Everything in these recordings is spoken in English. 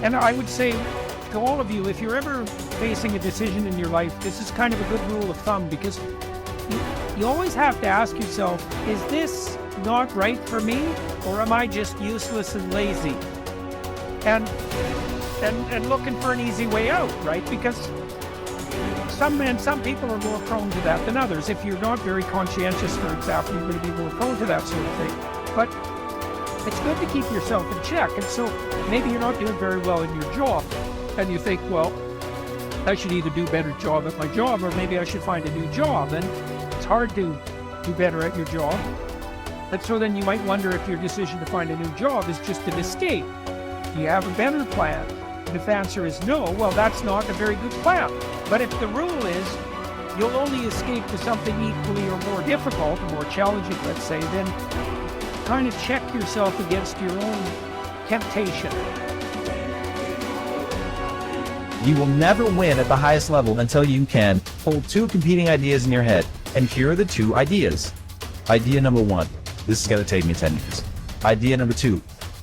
And I would say to all of you, if you're ever facing a decision in your life, this is kind of a good rule of thumb, because you always have to ask yourself, is this not right for me, or am I just useless and lazy? And looking for an easy way out, right? Because some people are more prone to that than others. If you're not very conscientious, for example, you're going to be more prone to that sort of thing. But it's good to keep yourself in check. And so maybe you're not doing very well in your job, and you think, well, I should either do a better job at my job, or maybe I should find a new job. And it's hard to do better at your job. And so then you might wonder if your decision to find a new job is just an escape. Do you have a better plan? And if the answer is no, well, that's not a very good plan. But if the rule is you'll only escape to something equally or more difficult, or more challenging, let's say, then kind of check yourself against your own temptation. You will never win at the highest level until you can hold two competing ideas in your head. And here are the two ideas. Idea number one, this is going to take me 10 years. Idea number two,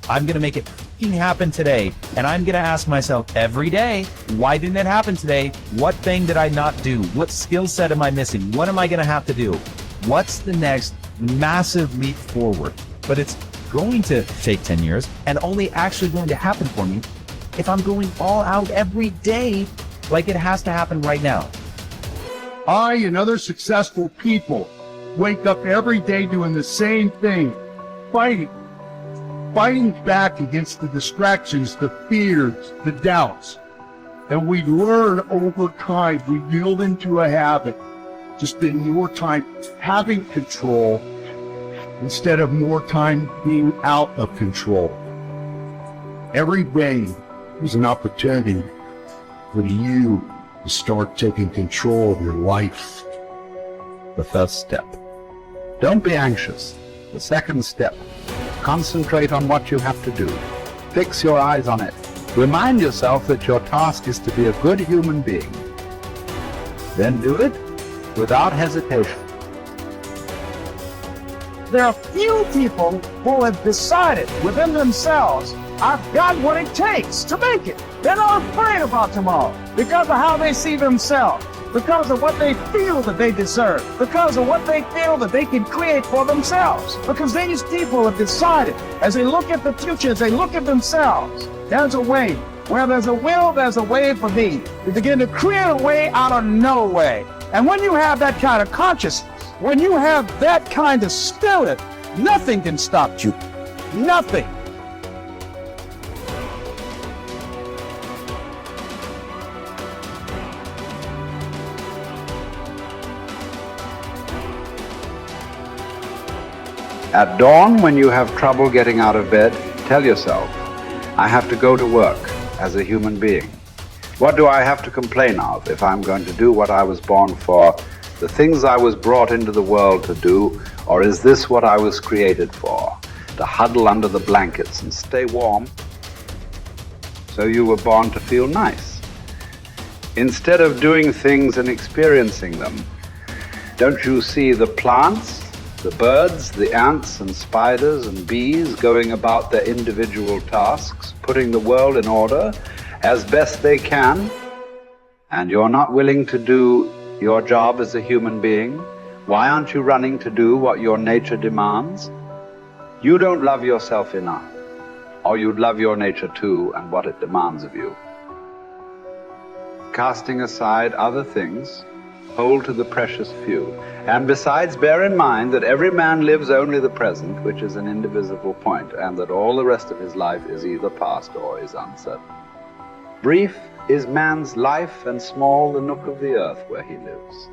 I'm going to make it happen today. And I'm going to ask myself every day, why didn't it happen today? What thing did I not do? What skill set am I missing? What am I going to have to do? What's the next massive leap forward? But it's going to take 10 years and only actually going to happen for me if I'm going all out every day, like it has to happen right now. I and other successful people wake up every day doing the same thing, fighting back against the distractions, the fears, the doubts. And we learn over time, we build into a habit to spend more time having control instead of more time being out of control. Every day is an opportunity for you to start taking control of your life. The first step. Don't be anxious. The second step. Concentrate on what you have to do. Fix your eyes on it. Remind yourself that your task is to be a good human being. Then do it without hesitation. There are few people who have decided within themselves, I've got what it takes to make it. They're not afraid about tomorrow because of how they see themselves, because of what they feel that they deserve, because of what they feel that they can create for themselves. Because these people have decided, as they look at the future, as they look at themselves, there's a way. Where there's a will, there's a way for me. You begin to create a way out of no way. And when you have that kind of consciousness, when you have that kind of spirit, nothing can stop you. Nothing. At dawn, when you have trouble getting out of bed, tell yourself, I have to go to work as a human being. What do I have to complain of if I'm going to do what I was born for, the things I was brought into the world to do, or is this what I was created for, to huddle under the blankets and stay warm? So you were born to feel nice. Instead of doing things and experiencing them, don't you see the plants, the birds, the ants and spiders and bees going about their individual tasks, putting the world in order as best they can? And you're not willing to do your job as a human being? Why aren't you running to do what your nature demands? You don't love yourself enough, or you'd love your nature too and what it demands of you. Casting aside other things, hold to the precious few. And besides, bear in mind that every man lives only the present, which is an indivisible point, and that all the rest of his life is either past or is uncertain. Brief is man's life, and small the nook of the earth where he lives.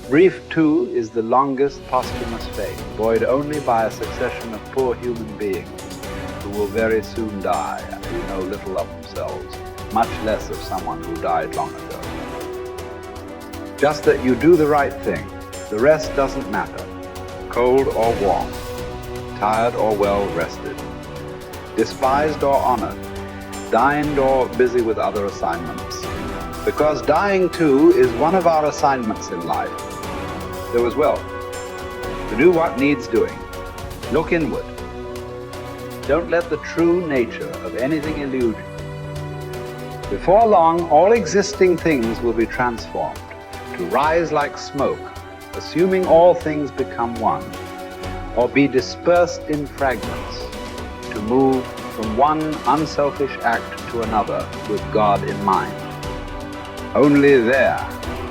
Brief, too, is the longest posthumous fame, buoyed only by a succession of poor human beings who will very soon die and who know little of themselves, much less of someone who died long ago. Just that you do the right thing. The rest doesn't matter, cold or warm, tired or well rested, despised or honored, dined or busy with other assignments. Because dying too is one of our assignments in life. So as well, to do what needs doing, look inward. Don't let the true nature of anything elude you. Before long, all existing things will be transformed to rise like smoke, assuming all things become one, or be dispersed in fragments, to move from one unselfish act to another with God in mind. Only there,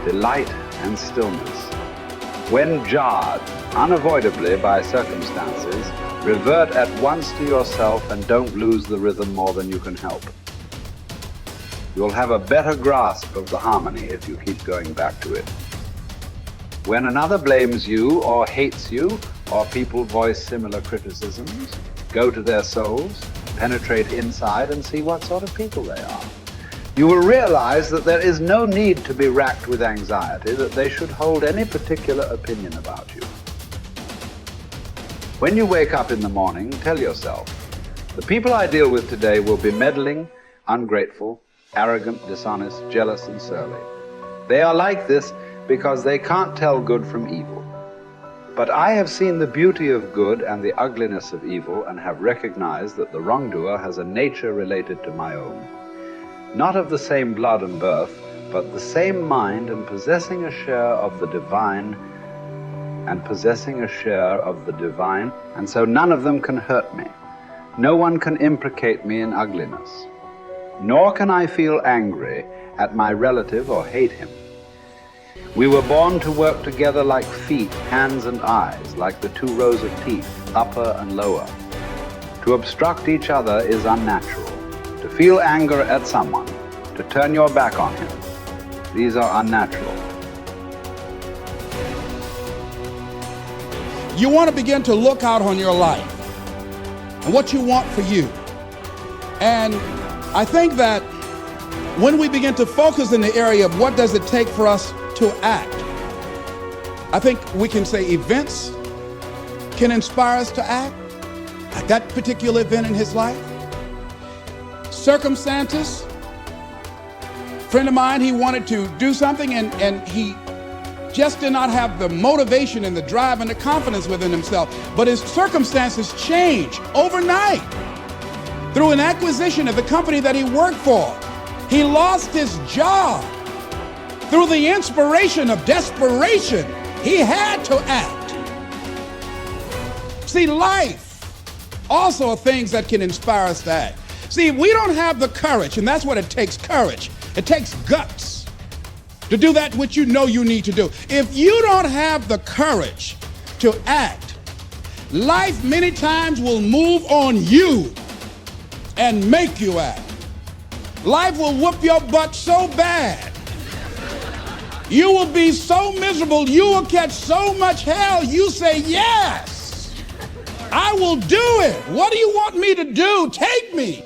delight and stillness. When jarred, unavoidably by circumstances, revert at once to yourself and don't lose the rhythm more than you can help. You'll have a better grasp of the harmony if you keep going back to it. When another blames you or hates you, or people voice similar criticisms, go to their souls, penetrate inside and see what sort of people they are. You will realize that there is no need to be racked with anxiety that they should hold any particular opinion about you. When you wake up in the morning, tell yourself, the people I deal with today will be meddling, ungrateful, arrogant, dishonest, jealous, and surly. They are like this because they can't tell good from evil. But I have seen the beauty of good and the ugliness of evil and have recognized that the wrongdoer has a nature related to my own. Not of the same blood and birth, but the same mind and possessing a share of the divine, and so none of them can hurt me. No one can implicate me in ugliness. Nor can I feel angry at my relative or hate him. We were born to work together like feet, hands, and eyes, like the two rows of teeth, upper and lower. To obstruct each other is unnatural. To feel anger at someone, to turn your back on him, these are unnatural. You want to begin to look out on your life and what you want for you. And I think that when we begin to focus in the area of what does it take for us to act, I think we can say events can inspire us to act, like that particular event in his life. Circumstances. A friend of mine, he wanted to do something and he just did not have the motivation and the drive and the confidence within himself. But his circumstances changed overnight through an acquisition of the company that he worked for. He lost his job. Through the inspiration of desperation, he had to act. See, life also are things that can inspire us to act. See, if we don't have the courage, and that's what it takes, courage. It takes guts to do that which you know you need to do. If you don't have the courage to act, life many times will move on you and make you act. Life will whoop your butt so bad. You will be so miserable, you will catch so much hell, you say, yes, I will do it. What do you want me to do? Take me.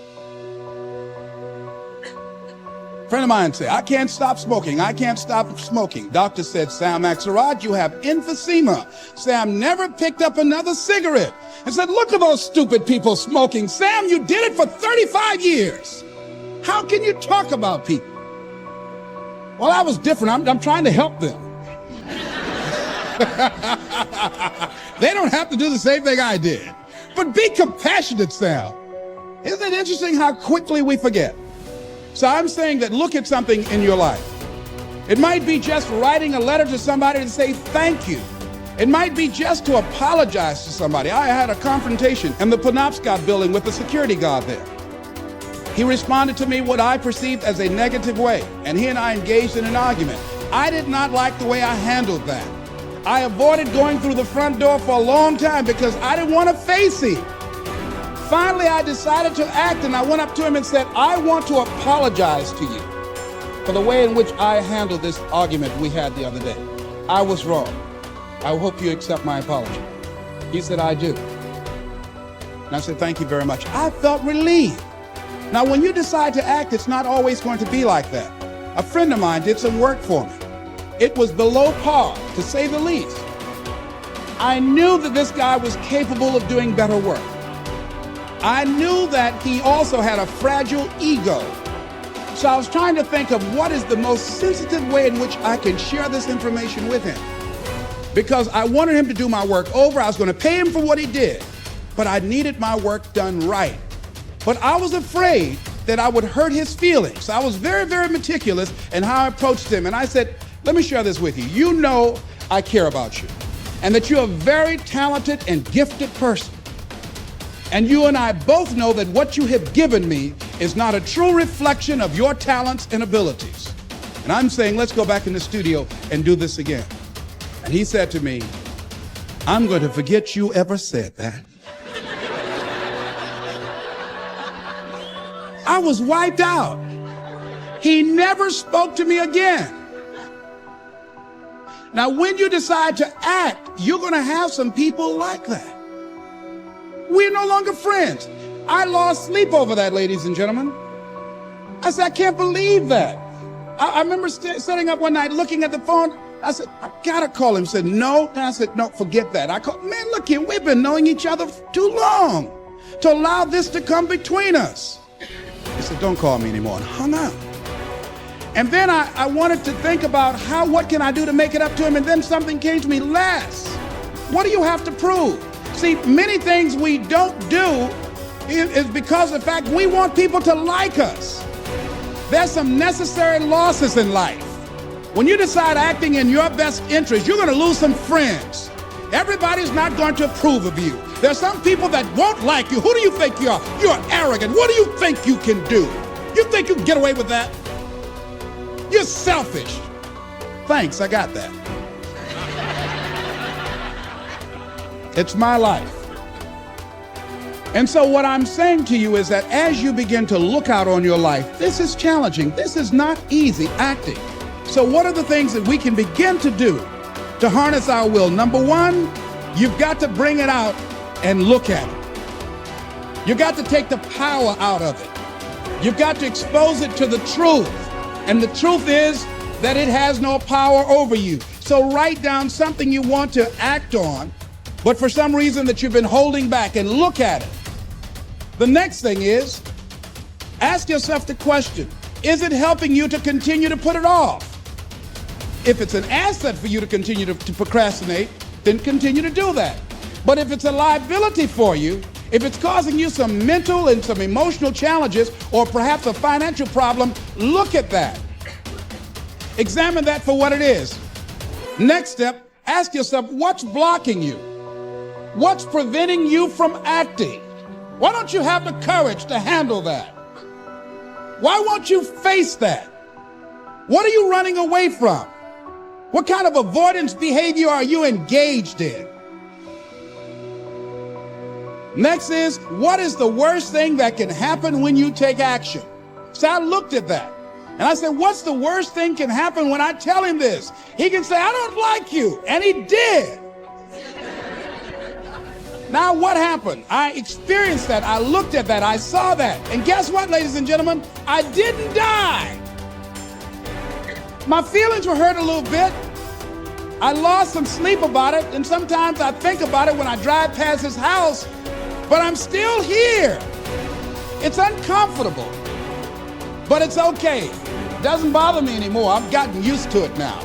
A friend of mine said, I can't stop smoking. I can't stop smoking. Doctor said, Sam Axelrod, you have emphysema. Sam never picked up another cigarette and said, look at those stupid people smoking. Sam, you did it for 35 years. How can you talk about people? Well, I was different. I'm trying to help them. They don't have to do the same thing I did. But be compassionate, Sam. Isn't it interesting how quickly we forget? So I'm saying that look at something in your life. It might be just writing a letter to somebody to say thank you. It might be just to apologize to somebody. I had a confrontation in the Penobscot building with the security guard there. He responded to me what I perceived as a negative way, and he and I engaged in an argument. I did not like the way I handled that. I avoided going through the front door for a long time because I didn't want to face him. Finally, I decided to act, and I went up to him and said, I want to apologize to you for the way in which I handled this argument we had the other day. I was wrong. I hope you accept my apology. He said, I do. And I said, thank you very much. I felt relieved. Now, when you decide to act, it's not always going to be like that. A friend of mine did some work for me. It was below par, to say the least. I knew that this guy was capable of doing better work. I knew that he also had a fragile ego. So I was trying to think of what is the most sensitive way in which I can share this information with him. Because I wanted him to do my work over. I was going to pay him for what he did, but I needed my work done right. But I was afraid that I would hurt his feelings. I was very, very meticulous in how I approached him. And I said, let me share this with you. You know I care about you, and that you're a very talented and gifted person. And you and I both know that what you have given me is not a true reflection of your talents and abilities. And I'm saying, let's go back in the studio and do this again. And he said to me, I'm going to forget you ever said that. I was wiped out. He never spoke to me again. Now, when you decide to act, you're going to have some people like that. We're no longer friends. I lost sleep over that, ladies and gentlemen. I said, I can't believe that. I remember sitting up one night looking at the phone. I said, I gotta call him. He said, no. And I said, no, forget that. I called, man, look here, we've been knowing each other for too long to allow this to come between us. He said, don't call me anymore, and hung up. And then I wanted to think about what can I do to make it up to him? And then something came to me, Les, what do you have to prove? See, many things we don't do is because of the fact we want people to like us. There's some necessary losses in life. When you decide acting in your best interest, you're going to lose some friends. Everybody's not going to approve of you. There's some people that won't like you. Who do you think you are? You're arrogant. What do you think you can do? You think you can get away with that? You're selfish. Thanks, I got that. It's my life. And so what I'm saying to you is that as you begin to look out on your life, this is challenging. This is not easy acting. So what are the things that we can begin to do to harness our will? Number one, you've got to bring it out and look at it. You've got to take the power out of it. You've got to expose it to the truth. And the truth is that it has no power over you. So write down something you want to act on, but for some reason that you've been holding back, and look at it. The next thing is, ask yourself the question, is it helping you to continue to put it off? If it's an asset for you to continue to procrastinate, then continue to do that. But if it's a liability for you, if it's causing you some mental and some emotional challenges, or perhaps a financial problem, look at that. Examine that for what it is. Next step, ask yourself, what's blocking you? What's preventing you from acting? Why don't you have the courage to handle that? Why won't you face that? What are you running away from? What kind of avoidance behavior are you engaged in? Next is, what is the worst thing that can happen when you take action? So I looked at that and I said, what's the worst thing can happen when I tell him this? He can say, I don't like you. And he did. Now what happened? I experienced that. I looked at that. I saw that. And guess what, ladies and gentlemen? I didn't die. My feelings were hurt a little bit. I lost some sleep about it. And sometimes I think about it when I drive past his house, but I'm still here. It's uncomfortable, but it's okay. It doesn't bother me anymore. I've gotten used to it now.